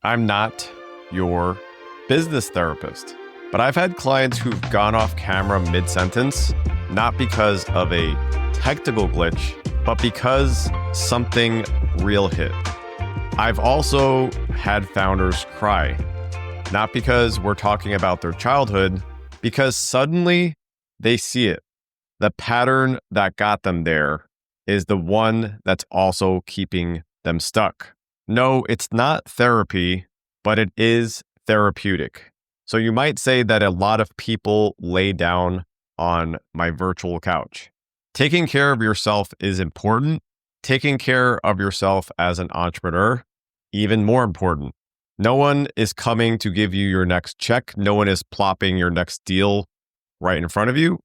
I'm not your business therapist, but I've had clients who've gone off camera mid-sentence, not because of a technical glitch, but because something real hit. I've also had founders cry, not because we're talking about their childhood, because suddenly they see it. The pattern that got them there is the one that's also keeping them stuck. No, it's not therapy, but it is therapeutic. So you might say that a lot of people lay down on my virtual couch. Taking care of yourself is important. Taking care of yourself as an entrepreneur, even more important. No one is coming to give you your next check. No one is plopping your next deal right in front of you.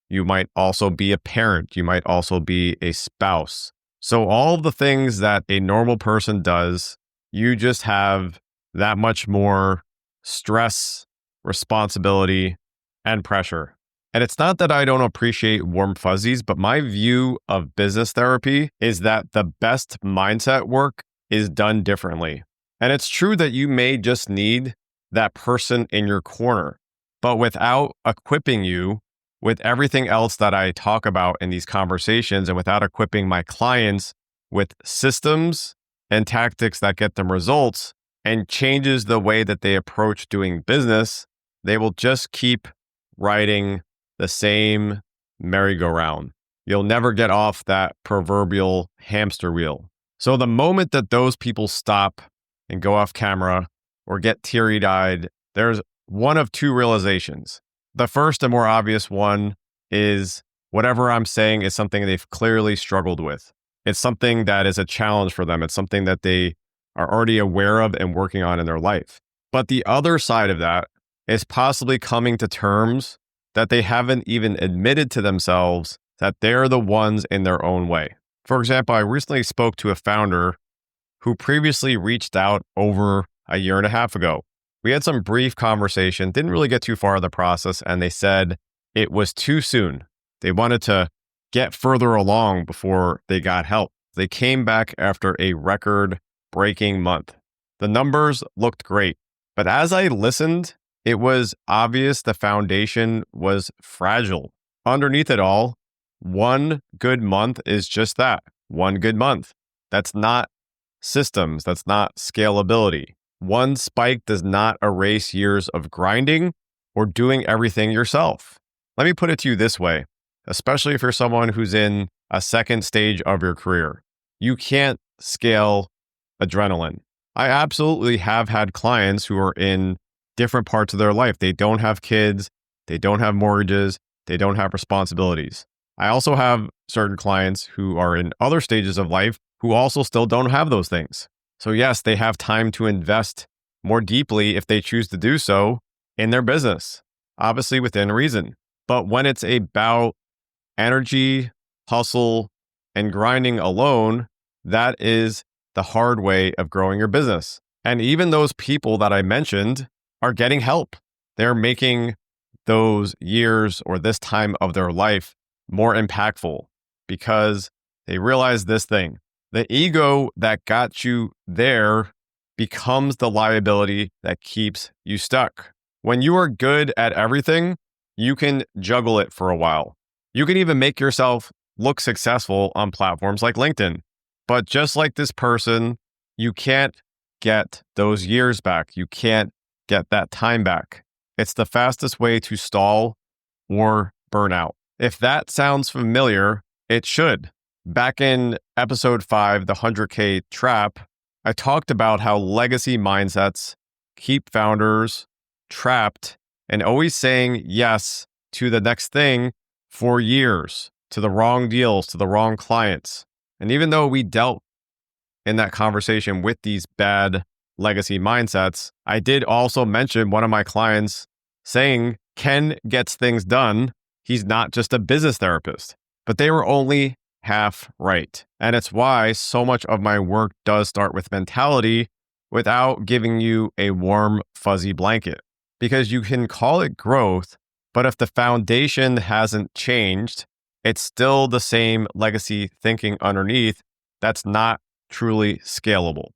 You might also be a parent. You might also be a spouse. So all of the things that a normal person does, you just have that much more stress, responsibility, and pressure. And it's not that I don't appreciate warm fuzzies, but my view of business therapy is that the best mindset work is done differently. And it's true that you may just need that person in your corner, but without equipping you with everything else that I talk about in these conversations, and without equipping my clients with systems and tactics that get them results and changes the way that they approach doing business, they will just keep riding the same merry-go-round. You'll never get off that proverbial hamster wheel. So the moment that those people stop and go off camera or get teary-eyed, there's one of two realizations. The first and more obvious one is whatever I'm saying is something they've clearly struggled with. It's something that is a challenge for them. It's something that they are already aware of and working on in their life. But the other side of that is possibly coming to terms that they haven't even admitted to themselves that they're the ones in their own way. For example, I recently spoke to a founder who previously reached out over a year and a half ago. We had some brief conversation, didn't really get too far in the process, and they said it was too soon. They wanted to get further along before they got help. They came back after a record-breaking month. The numbers looked great, but as I listened, it was obvious the foundation was fragile. Underneath it all, one good month is just that, one good month. That's not systems, that's not scalability. One spike does not erase years of grinding or doing everything yourself. Let me put it to you this way, especially if you're someone who's in a second stage of your career. You can't scale adrenaline. I absolutely have had clients who are in different parts of their life. They don't have kids, they don't have mortgages, they don't have responsibilities. I also have certain clients who are in other stages of life who also still don't have those things. So yes, they have time to invest more deeply if they choose to do so in their business, obviously within reason. But when it's about energy, hustle, and grinding alone, that is the hard way of growing your business. And even those people that I mentioned are getting help. They're making those years or this time of their life more impactful because they realize this thing. The ego that got you there becomes the liability that keeps you stuck. When you are good at everything, you can juggle it for a while. You can even make yourself look successful on platforms like LinkedIn. But just like this person, you can't get those years back. You can't get that time back. It's the fastest way to stall or burn out. If that sounds familiar, it should. Back in episode 5, the 100K Trap, I talked about how legacy mindsets keep founders trapped and always saying yes to the next thing for years, to the wrong deals, to the wrong clients. And even though we dealt in that conversation with these bad legacy mindsets, I did also mention one of my clients saying Ken gets things done. He's not just a business therapist, but they were only half right. And it's why so much of my work does start with mentality without giving you a warm, fuzzy blanket. Because you can call it growth, but if the foundation hasn't changed, it's still the same legacy thinking underneath that's not truly scalable.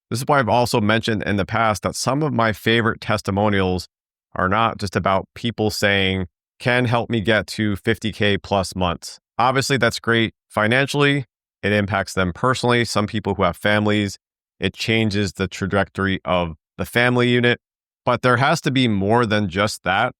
This is why I've also mentioned in the past that some of my favorite testimonials are not just about people saying, can help me get to 50K plus months. Obviously, that's great financially. It impacts them personally. Some people who have families, it changes the trajectory of the family unit. But there has to be more than just that,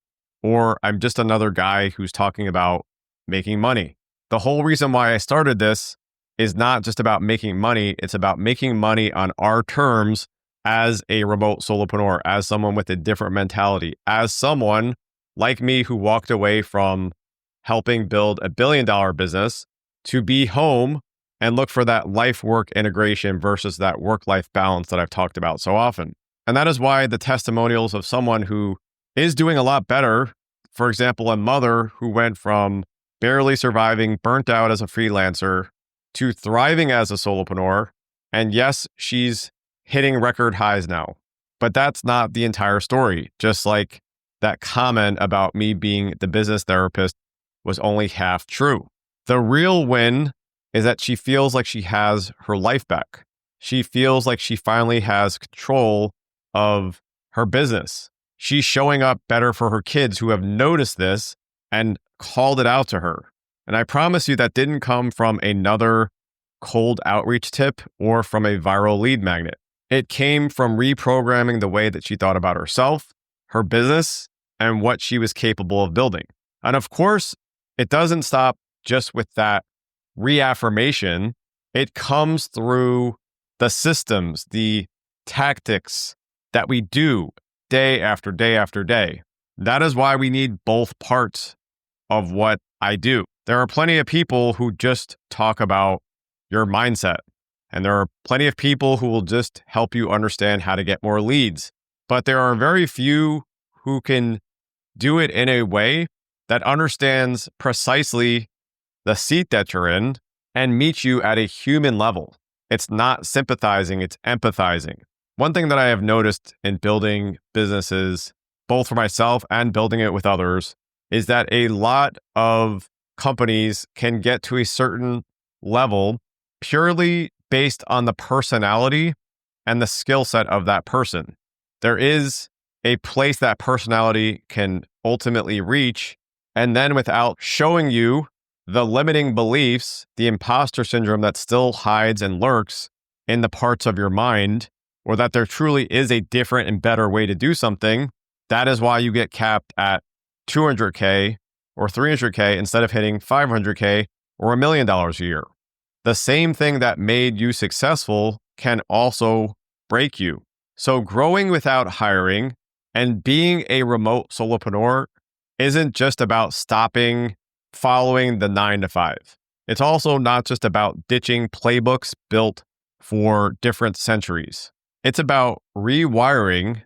or I'm just another guy who's talking about making money. The whole reason why I started this is not just about making money. It's about making money on our terms as a remote solopreneur, as someone with a different mentality, as someone like me who walked away from helping build a $1 billion business to be home and look for that life-work integration versus that work-life balance that I've talked about so often. And that is why the testimonials of someone who is doing a lot better, for example, a mother who went from barely surviving, burnt out as a freelancer, to thriving as a solopreneur. And yes, she's hitting record highs now, but that's not the entire story. Just like that comment about me being the business therapist was only half true. The real win is that she feels like she has her life back. She feels like she finally has control of her business. She's showing up better for her kids who have noticed this and called it out to her. And I promise you that didn't come from another cold outreach tip or from a viral lead magnet. It came from reprogramming the way that she thought about herself, her business, and what she was capable of building. And of course, it doesn't stop just with that reaffirmation. It comes through the systems, the tactics that we do day after day after day. That is why we need both parts of what I do. There are plenty of people who just talk about your mindset, and there are plenty of people who will just help you understand how to get more leads. But there are very few who can do it in a way that understands precisely the seat that you're in and meet you at a human level. It's not sympathizing, it's empathizing. One thing that I have noticed in building businesses, both for myself and building it with others, is that a lot of companies can get to a certain level purely based on the personality and the skill set of that person. There is a place that personality can ultimately reach, and then without showing you the limiting beliefs, the imposter syndrome that still hides and lurks in the parts of your mind, or that there truly is a different and better way to do something, that is why you get capped at 200K or 300K instead of hitting 500K or $1 million a year. The same thing that made you successful can also break you. So growing without hiring and being a remote solopreneur isn't just about stopping following the 9 to 5. It's also not just about ditching playbooks built for different centuries. It's about rewiring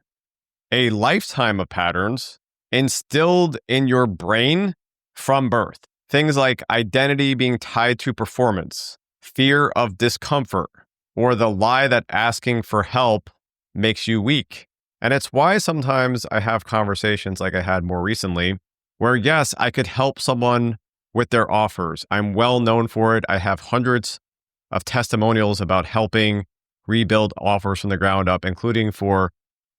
a lifetime of patterns instilled in your brain from birth. Things like identity being tied to performance, fear of discomfort, or the lie that asking for help makes you weak. And it's why sometimes I have conversations like I had more recently, where yes, I could help someone with their offers. I'm well known for it. I have hundreds of testimonials about helping rebuild offers from the ground up, including for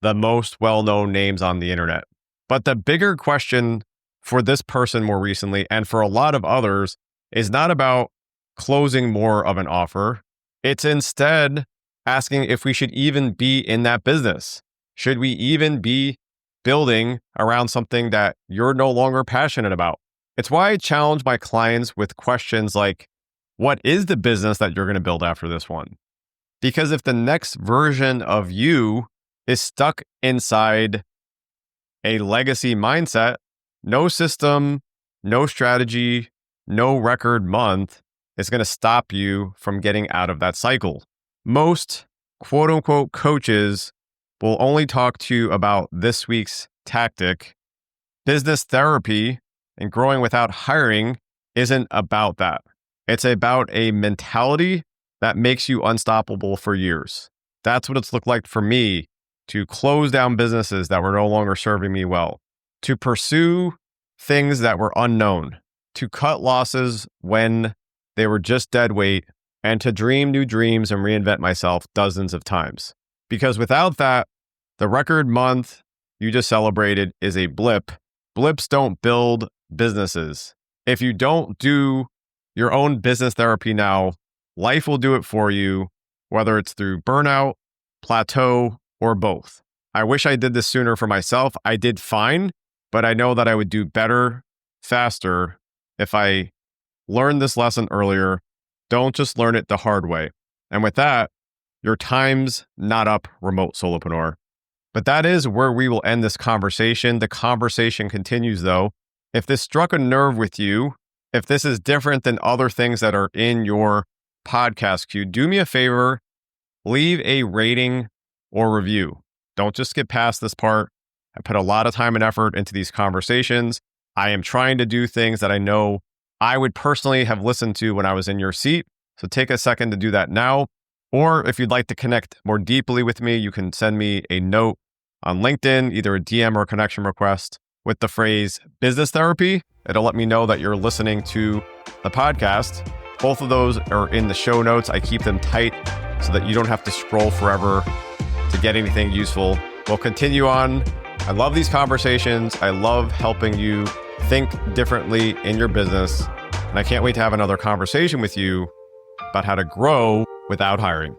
the most well-known names on the internet. But the bigger question for this person more recently, and for a lot of others, is not about closing more of an offer. It's instead asking if we should even be in that business. Should we even be building around something that you're no longer passionate about? It's why I challenge my clients with questions like, what is the business that you're going to build after this one? Because if the next version of you is stuck inside a legacy mindset, no system, no strategy, no record month is going to stop you from getting out of that cycle. Most quote unquote coaches will only talk to you about this week's tactic. Business therapy and growing without hiring isn't about that. It's about a mentality that makes you unstoppable for years. That's what it's looked like for me to close down businesses that were no longer serving me well, to pursue things that were unknown, to cut losses when they were just dead weight, and to dream new dreams and reinvent myself dozens of times. Because without that, the record month you just celebrated is a blip. Blips don't build businesses. If you don't do your own business therapy now, life will do it for you, whether it's through burnout, plateau, or both. I wish I did this sooner for myself. I did fine, but I know that I would do better, faster if I learned this lesson earlier. Don't just learn it the hard way. And with that, your time's not up, remote solopreneur. But that is where we will end this conversation. The conversation continues though. If this struck a nerve with you, if this is different than other things that are in your podcast queue, do me a favor, leave a rating or review. Don't just skip past this part. I put a lot of time and effort into these conversations. I am trying to do things that I know I would personally have listened to when I was in your seat. So take a second to do that now. Or if you'd like to connect more deeply with me, you can send me a note on LinkedIn, either a DM or a connection request with the phrase business therapy. It'll let me know that you're listening to the podcast. Both of those are in the show notes. I keep them tight so that you don't have to scroll forever to get anything useful. We'll continue on. I love these conversations. I love helping you think differently in your business. And I can't wait to have another conversation with you about how to grow without hiring.